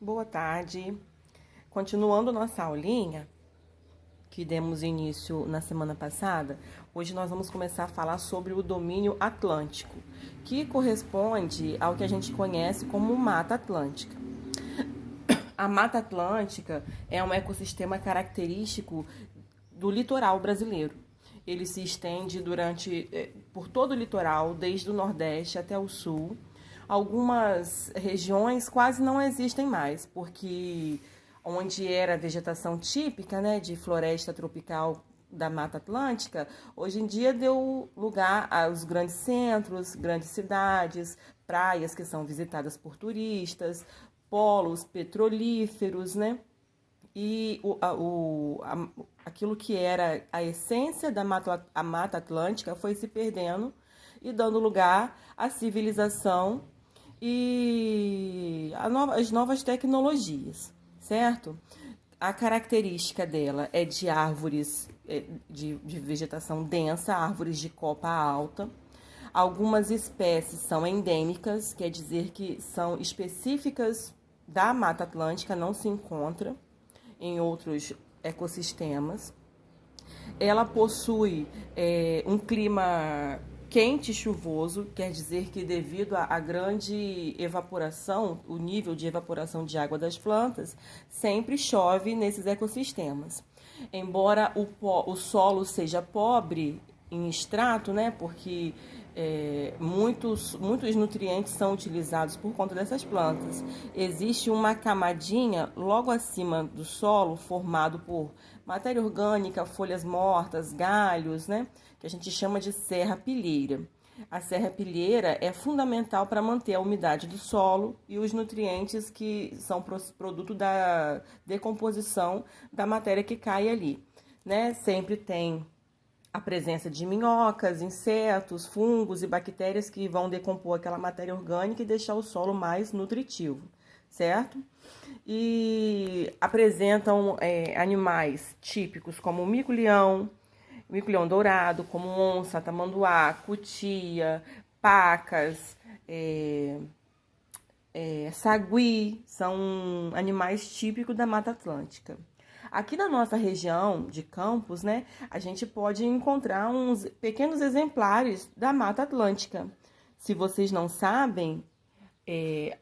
Boa tarde. Continuando nossa aulinha, que demos início na semana passada, hoje nós vamos começar a falar sobre o domínio atlântico, que corresponde ao que a gente conhece como Mata Atlântica. A Mata Atlântica é um ecossistema característico do litoral brasileiro. Ele se estende por todo o litoral, desde o Nordeste até o Sul. Algumas regiões quase não existem mais, porque onde era a vegetação típica, né, de floresta tropical da Mata Atlântica, hoje em dia deu lugar aos grandes centros, grandes cidades, praias que são visitadas por turistas, polos petrolíferos, né? E aquilo que era a essência da Mata Atlântica foi se perdendo e dando lugar à civilização e as novas tecnologias, certo? A característica dela é de árvores de vegetação densa, árvores de copa alta. Algumas espécies são endêmicas, quer dizer que são específicas da Mata Atlântica, não se encontra em outros ecossistemas. Ela possui um clima quente e chuvoso, quer dizer que devido à grande evaporação, o nível de evaporação de água das plantas, sempre chove nesses ecossistemas. Embora o solo seja pobre em extrato, né, porque muitos nutrientes são utilizados por conta dessas plantas. Existe uma camadinha logo acima do solo formado por matéria orgânica, folhas mortas, galhos, né, que a gente chama de serrapilheira. A serrapilheira é fundamental para manter a umidade do solo e os nutrientes que são produto da decomposição da matéria que cai ali, né? Sempre tem a presença de minhocas, insetos, fungos e bactérias que vão decompor aquela matéria orgânica e deixar o solo mais nutritivo, certo? E apresentam animais típicos como o mico-leão dourado, como onça, tamanduá, cutia, pacas, sagui, são animais típicos da Mata Atlântica. Aqui na nossa região de Campos, né, a gente pode encontrar uns pequenos exemplares da Mata Atlântica. Se vocês não sabem,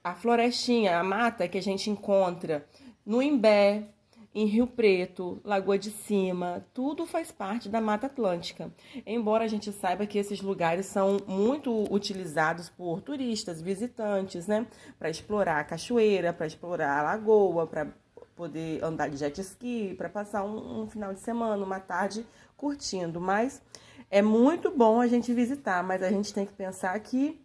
a florestinha, a mata que a gente encontra no Imbé, em Rio Preto, Lagoa de Cima, tudo faz parte da Mata Atlântica. Embora a gente saiba que esses lugares são muito utilizados por turistas, visitantes, né, para explorar a cachoeira, para explorar a lagoa, para poder andar de jet ski, para passar um final de semana, uma tarde curtindo. Mas é muito bom a gente visitar, mas a gente tem que pensar que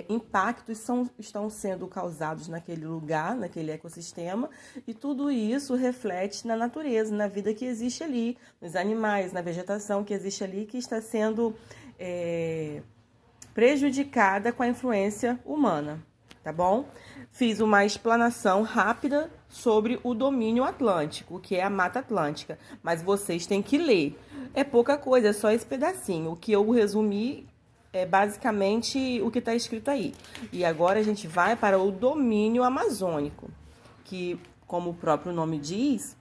impactos estão sendo causados naquele lugar, naquele ecossistema, e tudo isso reflete na natureza, na vida que existe ali, nos animais, na vegetação que existe ali, que está sendo prejudicada com a influência humana, tá bom? Fiz uma explanação rápida sobre o domínio atlântico, que é a Mata Atlântica, mas vocês têm que ler. É pouca coisa, é só esse pedacinho. O que eu resumi é basicamente o que está escrito aí. E agora a gente vai para o domínio amazônico, que, como o próprio nome diz,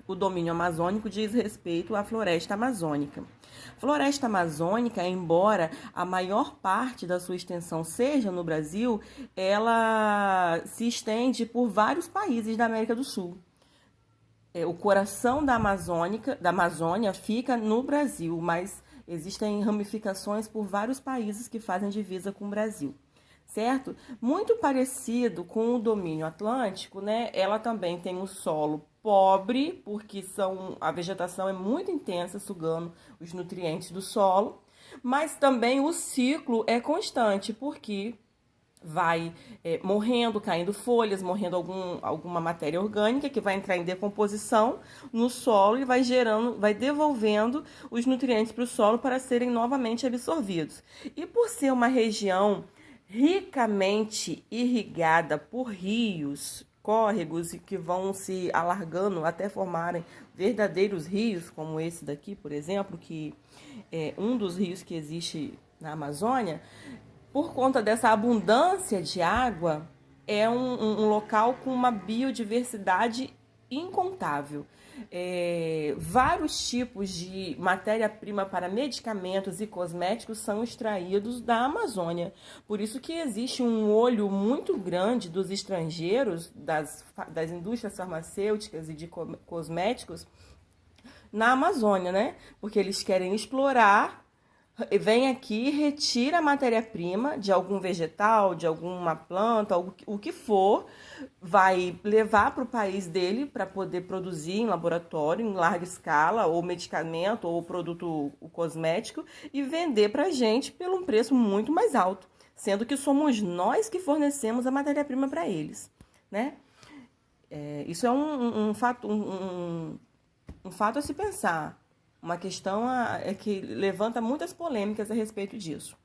o domínio amazônico diz respeito à floresta amazônica. Floresta amazônica, embora a maior parte da sua extensão seja no Brasil, ela se estende por vários países da América do Sul. O coração da Amazônia fica no Brasil, mas existem ramificações por vários países que fazem divisa com o Brasil, certo? Muito parecido com o domínio atlântico, né? Ela também tem um solo pobre, porque a vegetação é muito intensa, sugando os nutrientes do solo, mas também o ciclo é constante, porque vai morrendo, caindo folhas, morrendo alguma matéria orgânica que vai entrar em decomposição no solo e vai devolvendo os nutrientes para o solo para serem novamente absorvidos. E por ser uma região ricamente irrigada por rios, córregos que vão se alargando até formarem verdadeiros rios, como esse daqui, por exemplo, que é um dos rios que existe na Amazônia. Por conta dessa abundância de água, é um local com uma biodiversidade incontável. Vários tipos de matéria-prima para medicamentos e cosméticos são extraídos da Amazônia. Por isso que existe um olho muito grande dos estrangeiros, das indústrias farmacêuticas e de cosméticos na Amazônia, né? Porque eles querem explorar, vem aqui, retira a matéria-prima de algum vegetal, de alguma planta, o que for, vai levar para o país dele para poder produzir em laboratório, em larga escala, ou medicamento, ou produto cosmético, e vender para a gente por um preço muito mais alto, sendo que somos nós que fornecemos a matéria-prima para eles, né? Isso é um fato a se pensar. Uma questão que levanta muitas polêmicas a respeito disso.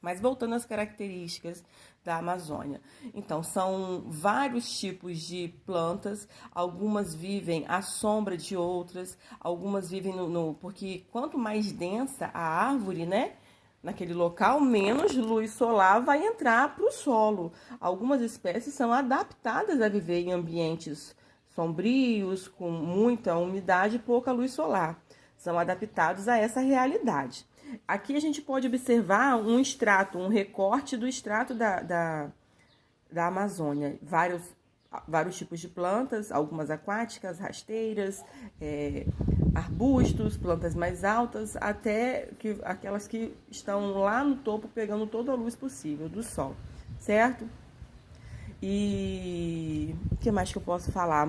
Mas voltando às características da Amazônia. Então, são vários tipos de plantas, algumas vivem à sombra de outras, algumas vivem porque quanto mais densa a árvore, né, naquele local, menos luz solar vai entrar para o solo. Algumas espécies são adaptadas a viver em ambientes sombrios, com muita umidade e pouca luz solar. São adaptados a essa realidade. Aqui a gente pode observar um recorte do extrato da Amazônia. Vários tipos de plantas, algumas aquáticas, rasteiras, arbustos, plantas mais altas, até aquelas que estão lá no topo pegando toda a luz possível do sol, certo? E o que mais que eu posso falar?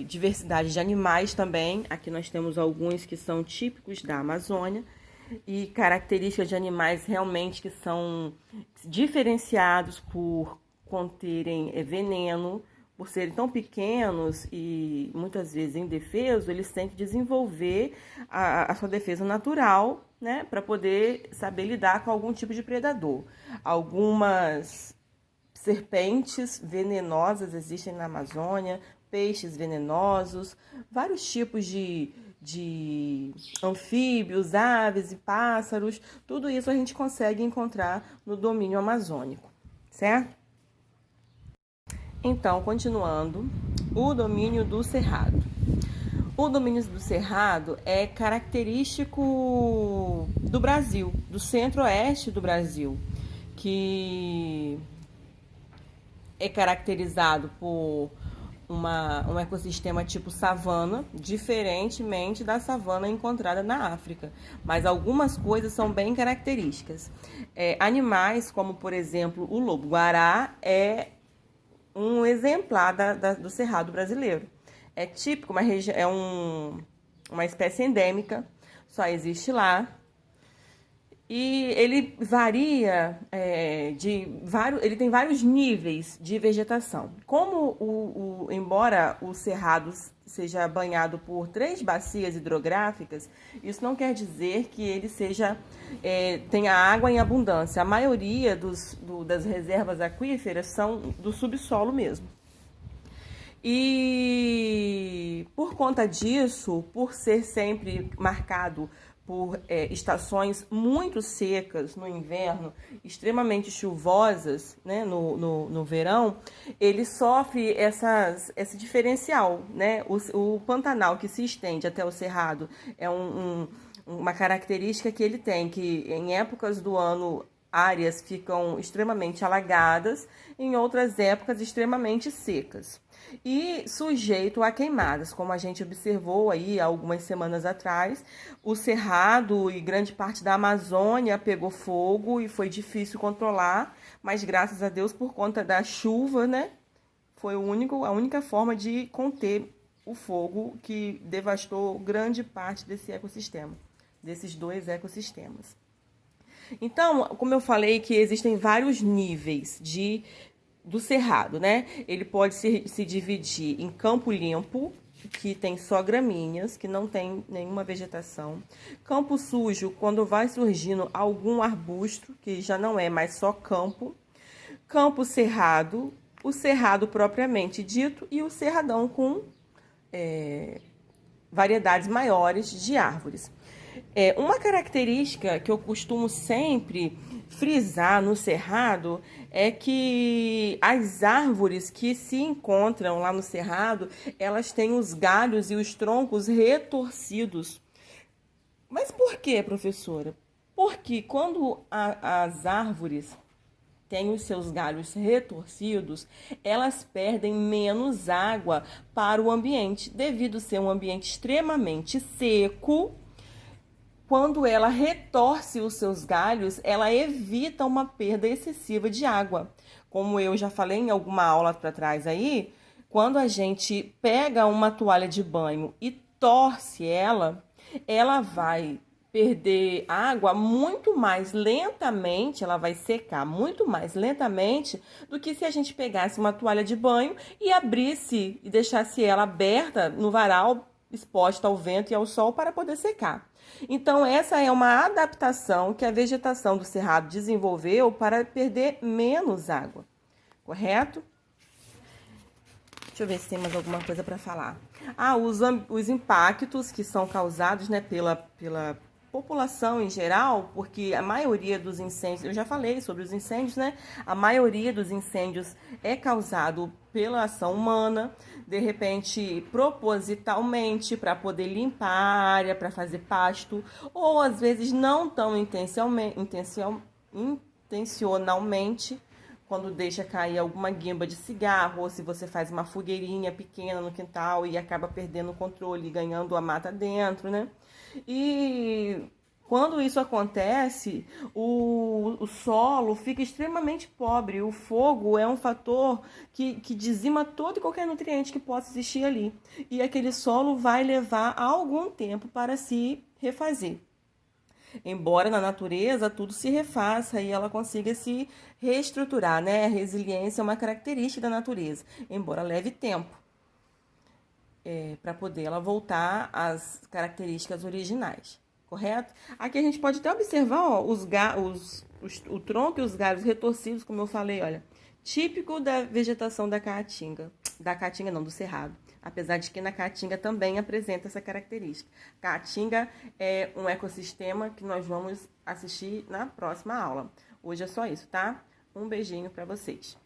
Diversidade de animais também. Aqui nós temos alguns que são típicos da Amazônia e características de animais realmente que são diferenciados por conterem veneno, por serem tão pequenos e muitas vezes indefesos. Eles têm que desenvolver a sua defesa natural, né, para poder saber lidar com algum tipo de predador. Algumas serpentes venenosas existem na Amazônia, peixes venenosos, vários tipos de anfíbios, aves e pássaros. Tudo isso a gente consegue encontrar no domínio amazônico, certo? Então, continuando, o domínio do Cerrado. O domínio do Cerrado é característico do Brasil, do centro-oeste do Brasil, que é caracterizado por um ecossistema tipo savana, diferentemente da savana encontrada na África. Mas algumas coisas são bem características. Animais como, por exemplo, o lobo-guará é um exemplar do Cerrado brasileiro. É típico, uma espécie endêmica, só existe lá. E ele varia ele tem vários níveis de vegetação. Embora o Cerrado seja banhado por 3 bacias hidrográficas, isso não quer dizer que ele tenha água em abundância. A maioria das reservas aquíferas são do subsolo mesmo. E por conta disso, por ser sempre marcado por estações muito secas no inverno, extremamente chuvosas, né, no verão, ele sofre esse diferencial, né? O Pantanal, que se estende até o Cerrado, é uma característica que ele tem, que em épocas do ano áreas ficam extremamente alagadas, em outras épocas extremamente secas. E sujeito a queimadas, como a gente observou aí algumas semanas atrás, o Cerrado e grande parte da Amazônia pegou fogo e foi difícil controlar, mas graças a Deus, por conta da chuva, né, foi a única forma de conter o fogo que devastou grande parte desse ecossistema, desses 2 ecossistemas. Então, como eu falei que existem vários níveis do Cerrado, né? Ele pode se dividir em campo limpo, que tem só gramíneas, que não tem nenhuma vegetação. Campo sujo, quando vai surgindo algum arbusto, que já não é mais só campo. Campo cerrado, o cerrado propriamente dito e o cerradão com variedades maiores de árvores. Uma característica que eu costumo sempre frisar no cerrado é que as árvores que se encontram lá no cerrado, elas têm os galhos e os troncos retorcidos. Mas por quê, professora? Porque quando as árvores têm os seus galhos retorcidos, elas perdem menos água para o ambiente, devido ser um ambiente extremamente seco. Quando ela retorce os seus galhos, ela evita uma perda excessiva de água. Como eu já falei em alguma aula para trás aí, quando a gente pega uma toalha de banho e torce ela, ela vai perder água muito mais lentamente, ela vai secar muito mais lentamente do que se a gente pegasse uma toalha de banho e abrisse e deixasse ela aberta no varal, exposta ao vento e ao sol para poder secar. Então, essa é uma adaptação que a vegetação do cerrado desenvolveu para perder menos água, correto? Deixa eu ver se tem mais alguma coisa para falar. Os impactos que são causados, né, pela população em geral, porque a maioria dos incêndios, eu já falei sobre os incêndios, né? A maioria dos incêndios é causado pela ação humana, de repente propositalmente para poder limpar a área, para fazer pasto, ou às vezes não tão intencionalmente, quando deixa cair alguma guimba de cigarro, ou se você faz uma fogueirinha pequena no quintal e acaba perdendo o controle e ganhando a mata dentro, né? E quando isso acontece, o solo fica extremamente pobre. O fogo é um fator que dizima todo e qualquer nutriente que possa existir ali. E aquele solo vai levar algum tempo para se refazer. Embora na natureza tudo se refaça e ela consiga se reestruturar, né? A resiliência é uma característica da natureza, embora leve tempo para poder ela voltar às características originais, correto? Aqui a gente pode até observar, ó, o tronco e os galhos retorcidos, como eu falei, olha, típico da vegetação da caatinga não, do cerrado. Apesar de que na caatinga também apresenta essa característica. Caatinga é um ecossistema que nós vamos assistir na próxima aula. Hoje é só isso, tá? Um beijinho para vocês.